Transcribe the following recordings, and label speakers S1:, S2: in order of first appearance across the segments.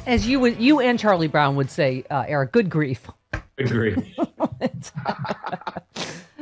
S1: As you and Charlie Brown would say, Eric, good grief.
S2: Good grief.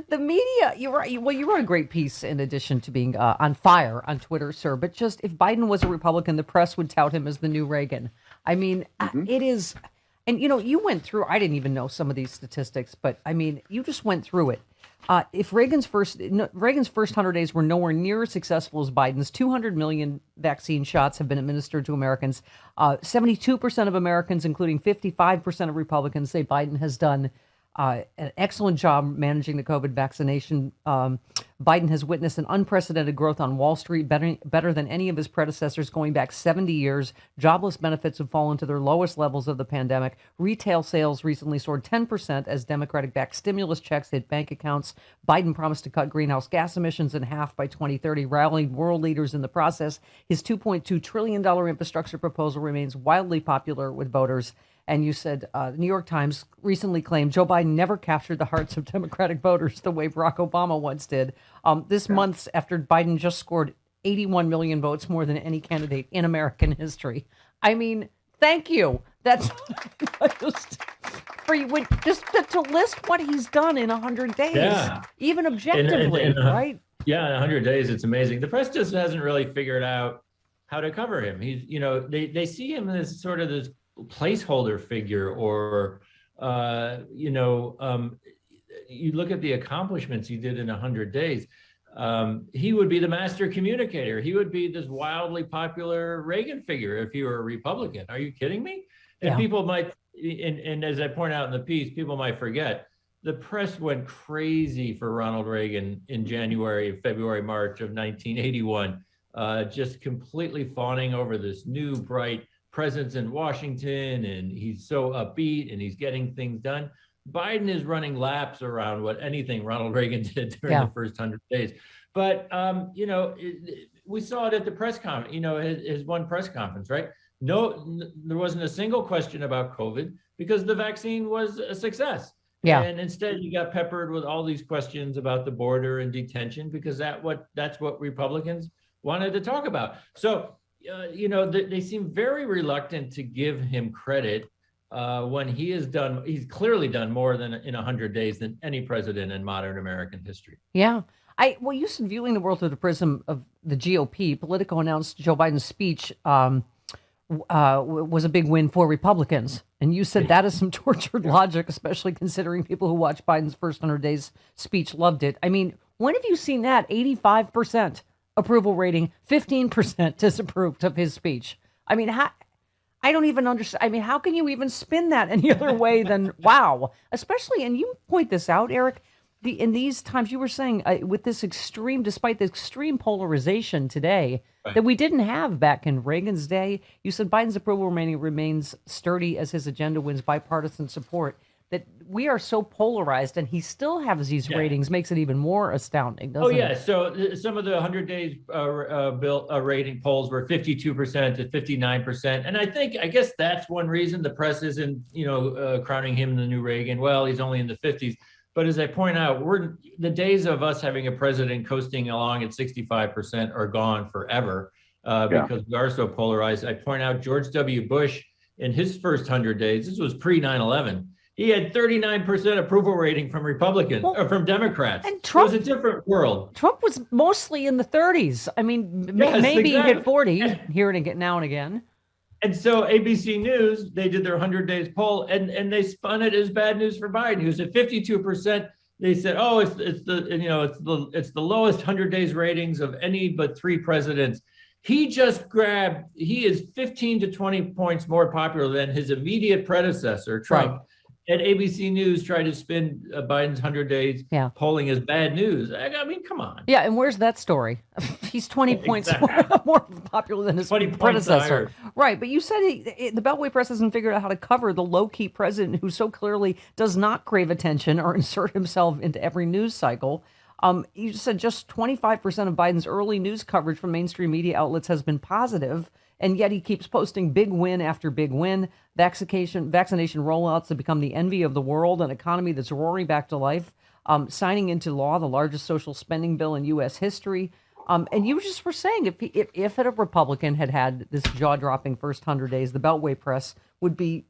S1: The media, you're right. Well, you wrote a great piece in addition to being on fire on Twitter, sir. But just if Biden was a Republican, the press would tout him as the new Reagan. I mean, it is. And, you went through, I didn't even know some of these statistics, but I mean, you just went through it. If Reagan's first 100 days were nowhere near as successful as Biden's, 200 million vaccine shots have been administered to Americans. 72% of Americans, including 55% of Republicans, say Biden has done an excellent job managing the COVID vaccination. Biden has witnessed an unprecedented growth on Wall Street, better than any of his predecessors going back 70 years. Jobless benefits have fallen to their lowest levels of the pandemic. Retail sales recently soared 10% as Democratic-backed stimulus checks hit bank accounts. Biden promised to cut greenhouse gas emissions in half by 2030, rallying world leaders in the process. His $2.2 trillion infrastructure proposal remains wildly popular with voters. And you said the New York Times recently claimed Joe Biden never captured the hearts of Democratic voters the way Barack Obama once did. This month, after Biden just scored 81 million votes, more than any candidate in American history. I mean, thank you. That's just for you. Just to list what he's done in 100 days, even objectively, right?
S2: Yeah, in 100 days, it's amazing. The press just hasn't really figured out how to cover him. He's, they see him as sort of this placeholder figure, or you look at the accomplishments he did in 100 days. He would be the master communicator. He would be this wildly popular Reagan figure if he were a Republican. Are you kidding me? And people might, and as I point out in the piece, people might forget, the press went crazy for Ronald Reagan in January, February, March of 1981, just completely fawning over this new, bright presence in Washington, and he's so upbeat and he's getting things done. Biden is running laps around what anything Ronald Reagan did during the first 100 days. But, we saw it at the press conference, his one press conference, right? No, there wasn't a single question about COVID because the vaccine was a success. Yeah. And instead he got peppered with all these questions about the border and detention because that's what Republicans wanted to talk about. So, they seem very reluctant to give him credit when he's clearly done more than in 100 days than any president in modern American history.
S1: Yeah. You said viewing the world through the prism of the GOP, Politico announced Joe Biden's speech was a big win for Republicans. And you said that is some tortured logic, especially considering people who watched Biden's first 100 days speech loved it. I mean, when have you seen that? 85%. Approval rating, 15% disapproved of his speech. I mean, I don't even understand. I mean, how can you even spin that any other way than wow? Especially, and you point this out, Eric, in these times you were saying with this despite the extreme polarization today that we didn't have back in Reagan's day, you said Biden's approval remains sturdy as his agenda wins bipartisan support. That we are so polarized and he still has these ratings makes it even more astounding, doesn't it?
S2: So some of the 100 days rating polls were 52% to 59%. And I guess that's one reason the press isn't, crowning him the new Reagan. Well, he's only in the 50s. But as I point out, the days of us having a president coasting along at 65% are gone forever because we are so polarized. I point out George W. Bush in his first 100 days, this was pre 9/11. He had 39% approval rating from Republicans or from Democrats. And Trump, it was a different world.
S1: Trump was mostly in the 30s. I mean, maybe he hit 40 here and now and again.
S2: And so ABC News, they did their 100 days poll and they spun it as bad news for Biden. He was at 52%. They said, "Oh, it's the lowest 100 days ratings of any but three presidents." He is 15 to 20 points more popular than his immediate predecessor, Trump. Right. And ABC News tried to spin Biden's 100 days polling as bad news. I mean, come on.
S1: Yeah, and where's that story? He's 20 points more popular than his predecessor. Right, but you said the Beltway press hasn't figured out how to cover the low-key president who so clearly does not crave attention or insert himself into every news cycle. You said just 25% of Biden's early news coverage from mainstream media outlets has been positive, and yet he keeps posting big win after big win. Vaccination rollouts have become the envy of the world, an economy that's roaring back to life, signing into law the largest social spending bill in U.S. history. And you just were saying if a Republican had this jaw-dropping first 100 days, the Beltway press would be,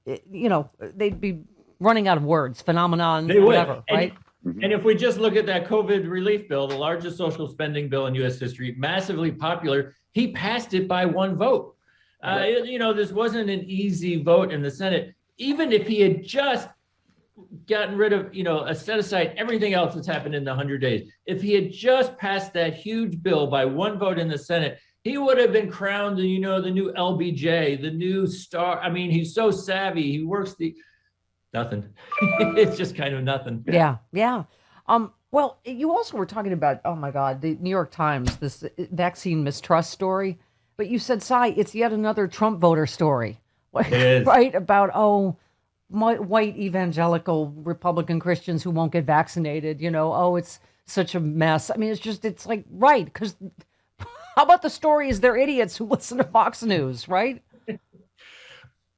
S1: they'd be running out of words, phenomenon,
S2: they would.
S1: Whatever, right?
S2: And if we just look at that COVID relief bill, the largest social spending bill in U.S. history, massively popular, he passed it by one vote. This wasn't an easy vote in the Senate. Even if he had just gotten rid of, set aside everything else that's happened in the 100 days, if he had just passed that huge bill by one vote in the Senate, he would have been crowned, the new LBJ, the new star. I mean, he's so savvy. He works nothing. It's just kind of nothing.
S1: Yeah. Well, you also were talking about, oh my God, the New York Times, this vaccine mistrust story. But you said, Cy, it's yet another Trump voter story.
S2: It is.
S1: Right? About, white evangelical Republican Christians who won't get vaccinated. It's such a mess. I mean, it's like, right. Because how about the story is they're idiots who listen to Fox News, right?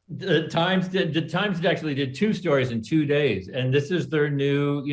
S2: The Times actually did two stories in 2 days, and this is their new,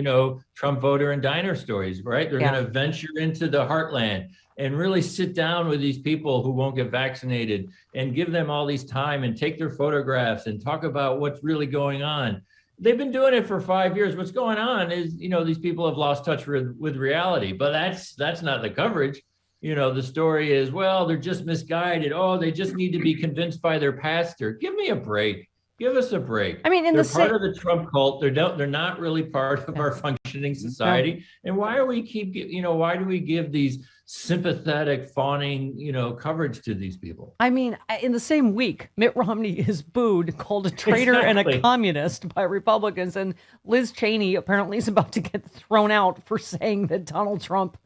S2: Trump voter and diner stories, right? They're going to venture into the heartland and really sit down with these people who won't get vaccinated and give them all these time and take their photographs and talk about what's really going on. They've been doing it for 5 years. What's going on is, these people have lost touch with reality, but that's not the coverage. The story is, well, they're just misguided. Oh, they just need to be convinced by their pastor. Give me a break. Give us a break.
S1: I mean,
S2: they're part of the Trump cult. They're not really part of our functioning society. And why do we give these sympathetic, fawning, coverage to these people?
S1: I mean, in the same week, Mitt Romney is booed, called a traitor and a communist by Republicans, and Liz Cheney apparently is about to get thrown out for saying that Donald Trump,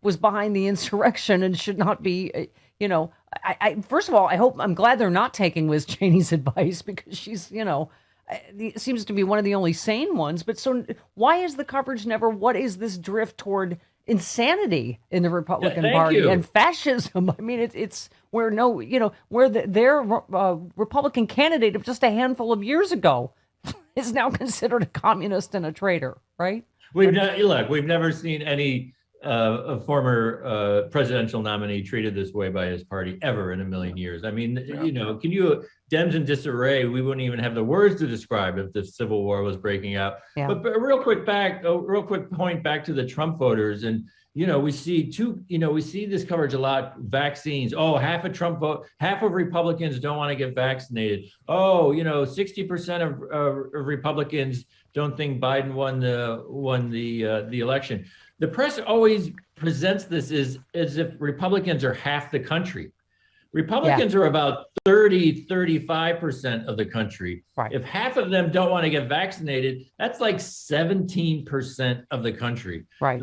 S1: was behind the insurrection and should not be, I first of all, I'm glad they're not taking Liz Cheney's advice because she's, seems to be one of the only sane ones. But so why is the coverage never, what is this drift toward insanity in the Republican Party and fascism? I mean, it's where their Republican candidate of just a handful of years ago is now considered a communist and a traitor, right?
S2: We've never seen any a former presidential nominee treated this way by his party ever in a million years. I mean, Dems in disarray, we wouldn't even have the words to describe if the Civil War was breaking out. Yeah. But a real quick point back to the Trump voters. And, we see this coverage a lot. Vaccines. Oh, half of Republicans don't want to get vaccinated. Oh, 60% of Republicans don't think Biden won the election. The press always presents this as if Republicans are half the country. Republicans are about 35% of the country. Right. If half of them don't want to get vaccinated, that's like 17% of the country.
S1: Right.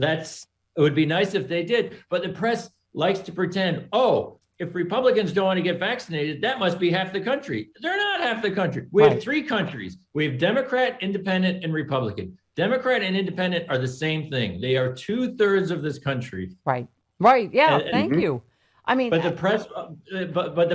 S2: It would be nice if they did, but the press likes to pretend, if Republicans don't want to get vaccinated, that must be half the country. They're not half the country. We have three countries. We have Democrat, Independent, and Republican. Democrat and Independent are the same thing. They are 2/3 of this country.
S1: Right. Yeah. Thank you. I mean,
S2: but the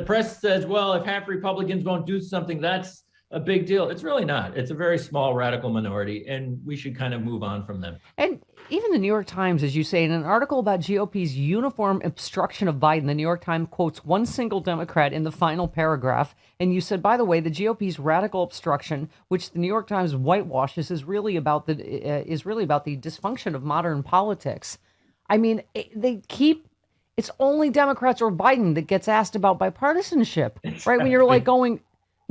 S2: press says, well, if half Republicans won't do something, that's a big deal. It's really not. It's a very small radical minority, and we should kind of move on from them.
S1: And even the New York Times, as you say, in an article about GOP's uniform obstruction of Biden, the New York Times quotes one single Democrat in the final paragraph. And you said, by the way, the GOP's radical obstruction, which the New York Times whitewashes, is really about the dysfunction of modern politics. I mean, it's only Democrats or Biden that gets asked about bipartisanship, right? When you're like going,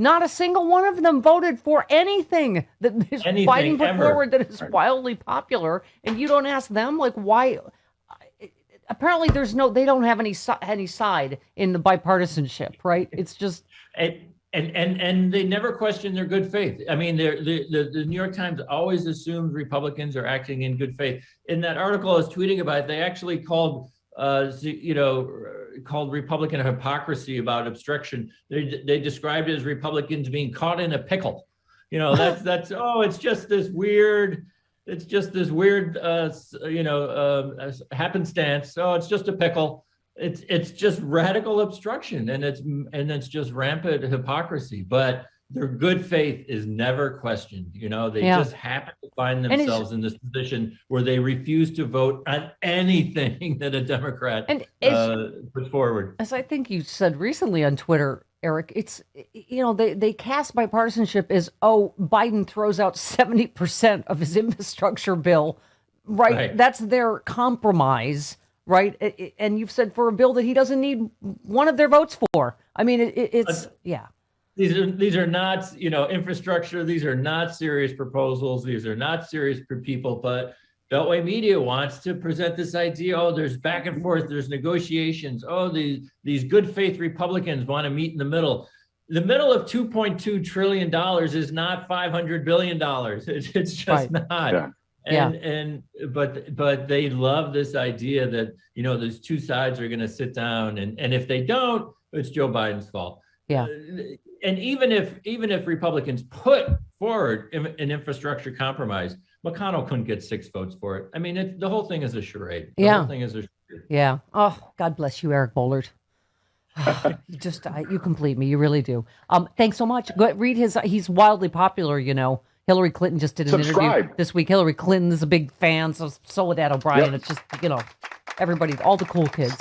S1: not a single one of them voted for anything that Biden put forward that is wildly popular, and you don't ask them like why. Apparently, they don't have any side in the bipartisanship, right? It's just
S2: and they never question their good faith. I mean, the New York Times always assumes Republicans are acting in good faith. In that article I was tweeting about, they actually called Republican hypocrisy about obstruction. They described it as Republicans being caught in a pickle. It's just this weird it's just this weird, happenstance. Oh, it's just a pickle. It's just radical obstruction, and it's just rampant hypocrisy. But their good faith is never questioned. They just happen to find themselves in this position where they refuse to vote on anything that a Democrat puts forward.
S1: As I think you said recently on Twitter, Eric, it's, they cast bipartisanship as, Biden throws out 70% of his infrastructure bill, right? That's their compromise, right? And you've said for a bill that he doesn't need one of their votes for. I mean, it's.
S2: These are not, infrastructure. These are not serious proposals. These are not serious for people. But Beltway Media wants to present this idea. Oh, there's back and forth. There's negotiations. Oh, these good faith Republicans want to meet in the middle. The middle of $2.2 trillion is not $500 billion. It's just not. Yeah. But they love this idea that, those two sides are going to sit down, and if they don't, it's Joe Biden's fault.
S1: Yeah.
S2: And even if Republicans put forward an infrastructure compromise, McConnell couldn't get 6 votes for it. I mean, the whole thing is a charade. The whole thing is a charade.
S1: Yeah. Oh, God bless you, Eric Boehlert. You complete me. You really do. Thanks so much. Go read he's wildly popular, Hillary Clinton just did an interview this week. Hillary Clinton is a big fan, so would Ed O'Brien. Yep. It's just, everybody, all the cool kids.